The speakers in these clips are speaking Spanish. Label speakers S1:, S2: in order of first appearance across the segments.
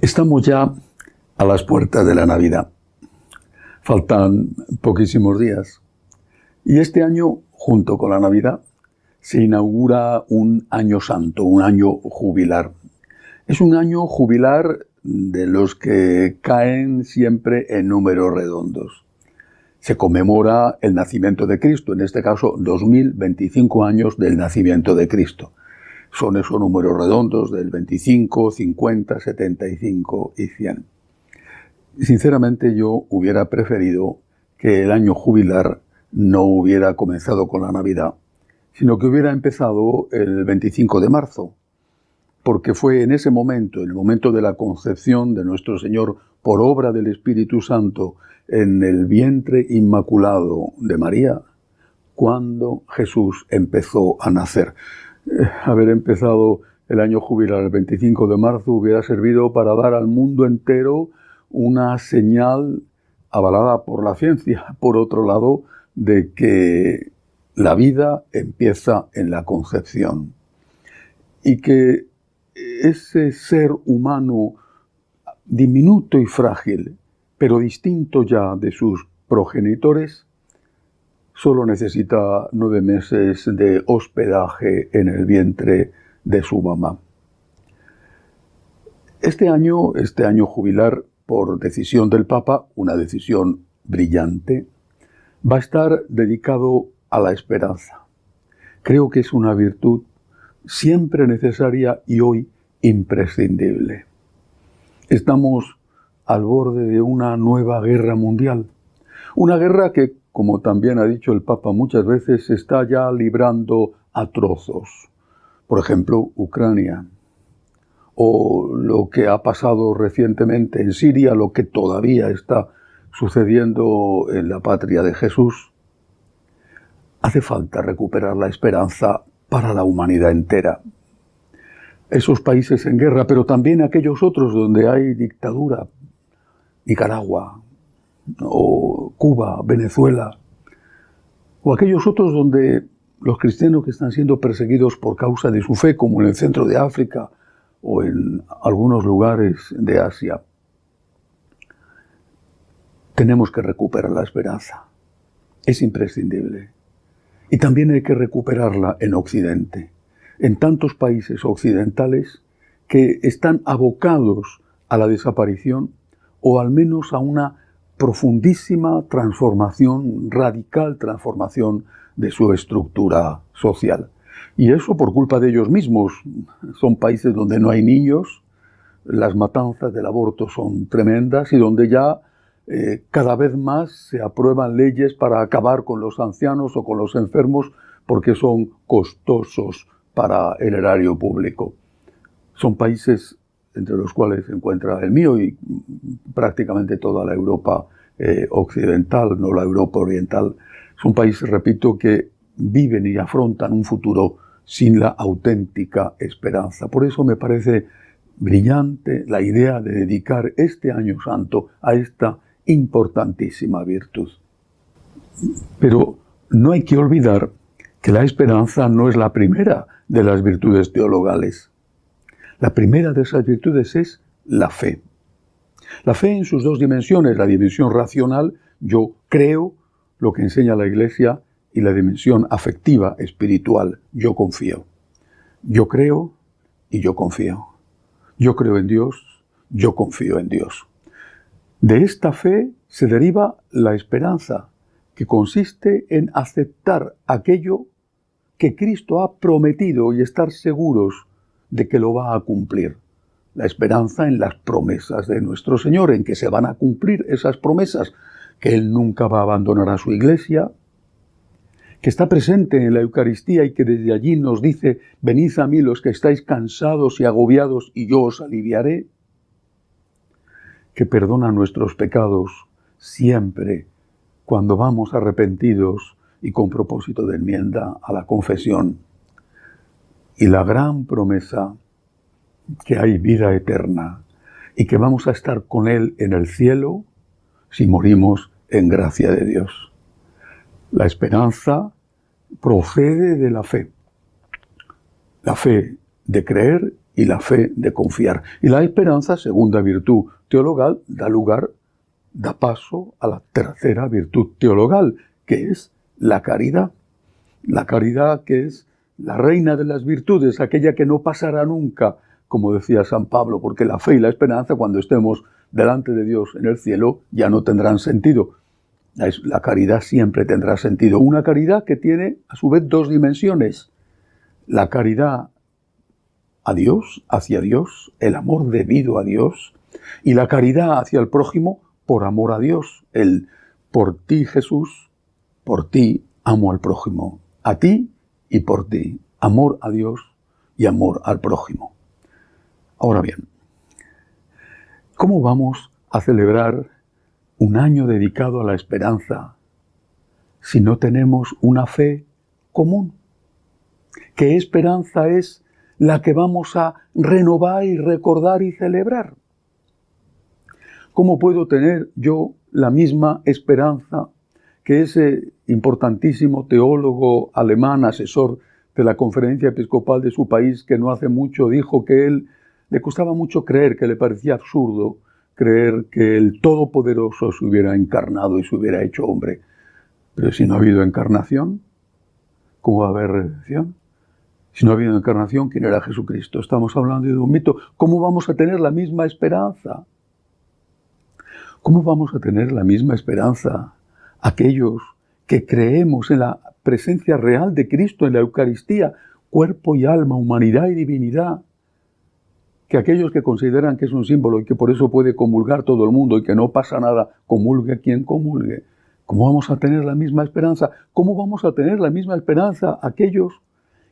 S1: Estamos ya a las puertas de la Navidad. Faltan poquísimos días. Y este año, junto con la Navidad, se inaugura un año santo, un año jubilar. Es un año jubilar de los que caen siempre en números redondos. Se conmemora el nacimiento de Cristo, en este caso 2025 años del nacimiento de Cristo. Son esos números redondos del 25, 50, 75 y 100. Sinceramente yo hubiera preferido que el año jubilar no hubiera comenzado con la Navidad, sino que hubiera empezado el 25 de marzo, porque fue en ese momento, en el momento de la concepción de nuestro Señor por obra del Espíritu Santo en el vientre inmaculado de María, cuando Jesús empezó a nacer. Haber empezado el año jubilar el 25 de marzo hubiera servido para dar al mundo entero una señal avalada por la ciencia, por otro lado, de que la vida empieza en la concepción y que ese ser humano diminuto y frágil, pero distinto ya de sus progenitores, solo necesita 9 meses de hospedaje en el vientre de su mamá. Este año jubilar, por decisión del Papa, una decisión brillante, va a estar dedicado a la esperanza. Creo que es una virtud siempre necesaria y hoy imprescindible. Estamos al borde de una nueva guerra mundial. Una guerra que, como también ha dicho el Papa muchas veces, se está ya librando a trozos. Por ejemplo, Ucrania. O lo que ha pasado recientemente en Siria, lo que todavía está sucediendo en la patria de Jesús. Hace falta recuperar la esperanza para la humanidad entera. Esos países en guerra, pero también aquellos otros donde hay dictadura, Nicaragua, o Cuba, Venezuela, o aquellos otros donde los cristianos que están siendo perseguidos por causa de su fe, como en el centro de África o en algunos lugares de Asia. Tenemos que recuperar la esperanza. Es imprescindible. Y también hay que recuperarla en Occidente, en tantos países occidentales que están abocados a la desaparición o al menos a una profundísima transformación, radical transformación de su estructura social. Y eso por culpa de ellos mismos. Son países donde no hay niños, las matanzas del aborto son tremendas y donde ya cada vez más se aprueban leyes para acabar con los ancianos o con los enfermos porque son costosos para el erario público. Son países entre los cuales se encuentra el mío y prácticamente toda la Europa occidental, no la Europa oriental. Son países, repito, que viven y afrontan un futuro sin la auténtica esperanza. Por eso me parece brillante la idea de dedicar este año santo a esta importantísima virtud. Pero no hay que olvidar que la esperanza no es la primera de las virtudes teologales. La primera de esas virtudes es la fe. La fe en sus dos dimensiones, la dimensión racional, yo creo lo que enseña la Iglesia, y la dimensión afectiva, espiritual, yo confío. Yo creo y yo confío. Yo creo en Dios, yo confío en Dios. De esta fe se deriva la esperanza, que consiste en aceptar aquello que Cristo ha prometido y estar seguros de que lo va a cumplir. La esperanza en las promesas de nuestro Señor, en que se van a cumplir esas promesas, que Él nunca va a abandonar a su Iglesia, que está presente en la Eucaristía y que desde allí nos dice: venid a mí los que estáis cansados y agobiados y yo os aliviaré, que perdona nuestros pecados siempre cuando vamos arrepentidos y con propósito de enmienda a la confesión, y la gran promesa que hay vida eterna y que vamos a estar con Él en el cielo si morimos en gracia de Dios. La esperanza procede de la fe de creer y la fe de confiar. Y la esperanza, segunda virtud teologal, da paso a la tercera virtud teologal, que es la caridad. La caridad, que es la reina de las virtudes, aquella que no pasará nunca, como decía San Pablo, porque la fe y la esperanza, cuando estemos delante de Dios en el cielo, ya no tendrán sentido. La caridad siempre tendrá sentido. Una caridad que tiene, a su vez, dos dimensiones. La caridad a Dios, hacia Dios, el amor debido a Dios, y la caridad hacia el prójimo por amor a Dios. El por ti, Jesús, por ti amo al prójimo. A ti y por ti. Amor a Dios y amor al prójimo. Ahora bien, ¿cómo vamos a celebrar un año dedicado a la esperanza si no tenemos una fe común? ¿Qué esperanza es la que vamos a renovar y recordar y celebrar? ¿Cómo puedo tener yo la misma esperanza que ese importantísimo teólogo alemán, asesor de la Conferencia Episcopal de su país, que no hace mucho dijo que él le costaba mucho creer, que le parecía absurdo creer que el Todopoderoso se hubiera encarnado y se hubiera hecho hombre? Pero si no ha habido encarnación, ¿cómo va a haber redención? Si no ha habido encarnación, ¿quién era Jesucristo? Estamos hablando de un mito. ¿Cómo vamos a tener la misma esperanza? ¿Cómo vamos a tener la misma esperanza aquellos que creemos en la presencia real de Cristo en la Eucaristía, cuerpo y alma, humanidad y divinidad, que aquellos que consideran que es un símbolo y que por eso puede comulgar todo el mundo y que no pasa nada, comulgue quien comulgue? ¿Cómo vamos a tener la misma esperanza? ¿Cómo vamos a tener la misma esperanza aquellos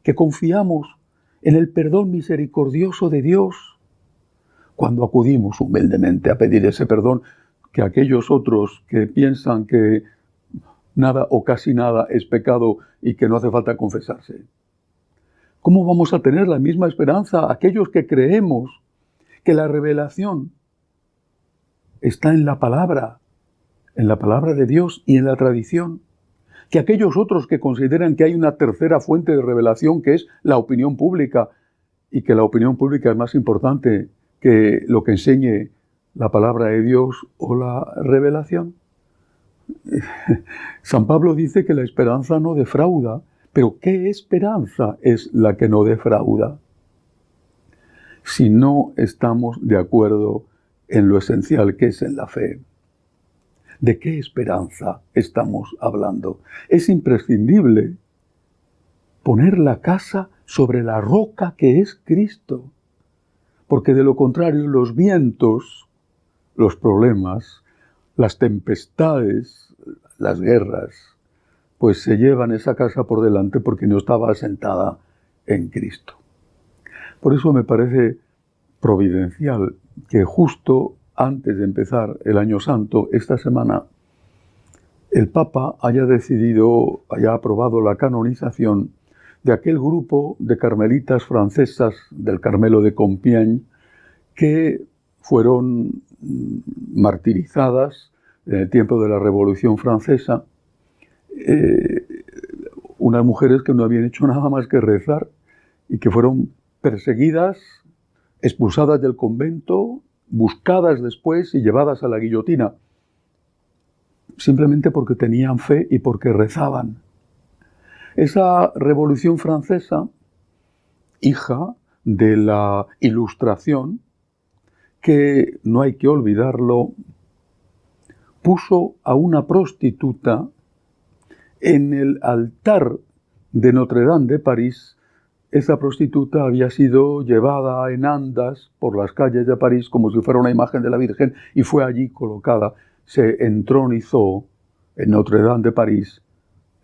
S1: que confiamos en el perdón misericordioso de Dios cuando acudimos humildemente a pedir ese perdón, que aquellos otros que piensan que nada o casi nada es pecado y que no hace falta confesarse? ¿Cómo vamos a tener la misma esperanza aquellos que creemos que la revelación está en la palabra de Dios y en la tradición? Que aquellos otros que consideran que hay una tercera fuente de revelación, que es la opinión pública, y que la opinión pública es más importante que lo que enseñe la palabra de Dios o la revelación. San Pablo dice que la esperanza no defrauda, pero ¿qué esperanza es la que no defrauda? Si no estamos de acuerdo en lo esencial que es en la fe. ¿De qué esperanza estamos hablando? Es imprescindible poner la casa sobre la roca que es Cristo, porque de lo contrario los vientos, los problemas, las tempestades, las guerras, pues se llevan esa casa por delante porque no estaba asentada en Cristo. Por eso me parece providencial que justo antes de empezar el Año Santo, esta semana, el Papa haya aprobado la canonización de aquel grupo de carmelitas francesas del Carmelo de Compiègne que fueron martirizadas en el tiempo de la Revolución Francesa, unas mujeres que no habían hecho nada más que rezar y que fueron perseguidas, expulsadas del convento, buscadas después y llevadas a la guillotina, simplemente porque tenían fe y porque rezaban. Esa Revolución Francesa, hija de la Ilustración, que no hay que olvidarlo, puso a una prostituta en el altar de Notre Dame de París. Esa prostituta había sido llevada en andas por las calles de París como si fuera una imagen de la Virgen y fue allí colocada. Se entronizó en Notre Dame de París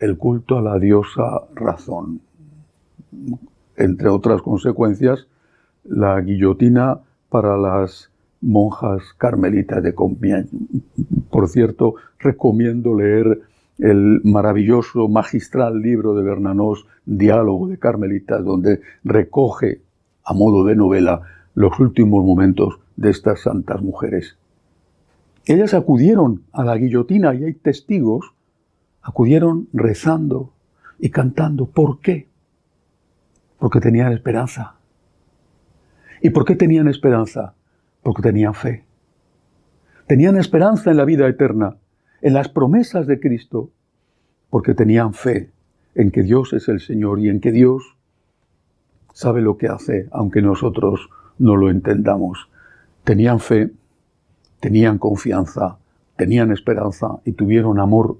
S1: el culto a la diosa Razón. Entre otras consecuencias, la guillotina para las monjas carmelitas de Compiègne. Por cierto, recomiendo leer el maravilloso, magistral libro de Bernanos, Diálogo de Carmelitas, donde recoge, a modo de novela, los últimos momentos de estas santas mujeres. Ellas acudieron a la guillotina, y hay testigos, acudieron rezando y cantando. ¿Por qué? Porque tenían esperanza. ¿Y por qué tenían esperanza? Porque tenían fe. Tenían esperanza en la vida eterna, en las promesas de Cristo, porque tenían fe en que Dios es el Señor y en que Dios sabe lo que hace, aunque nosotros no lo entendamos. Tenían fe, tenían confianza, tenían esperanza y tuvieron amor.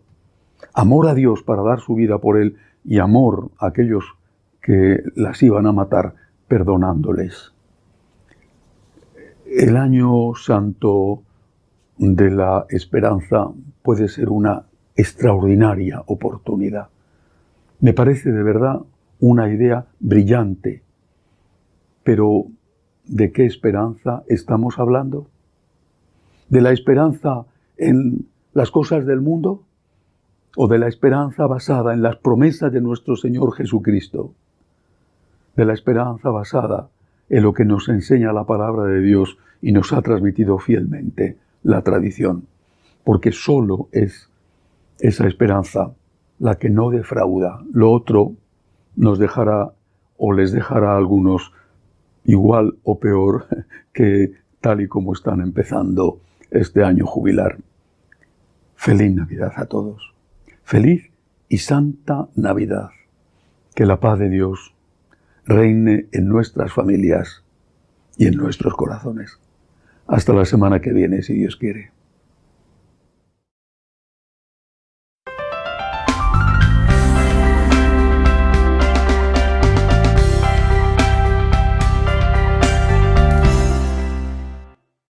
S1: Amor a Dios para dar su vida por Él y amor a aquellos que las iban a matar perdonándoles. El año santo de la esperanza puede ser una extraordinaria oportunidad. Me parece de verdad una idea brillante. Pero, ¿de qué esperanza estamos hablando? ¿De la esperanza en las cosas del mundo? ¿O de la esperanza basada en las promesas de nuestro Señor Jesucristo? De la esperanza basada en lo que nos enseña la palabra de Dios y nos ha transmitido fielmente la tradición. Porque solo es esa esperanza la que no defrauda. Lo otro nos dejará o les dejará a algunos igual o peor que tal y como están empezando este año jubilar. Feliz Navidad a todos. Feliz y santa Navidad. Que la paz de Dios reine en nuestras familias y en nuestros corazones. Hasta la semana que viene, si Dios quiere.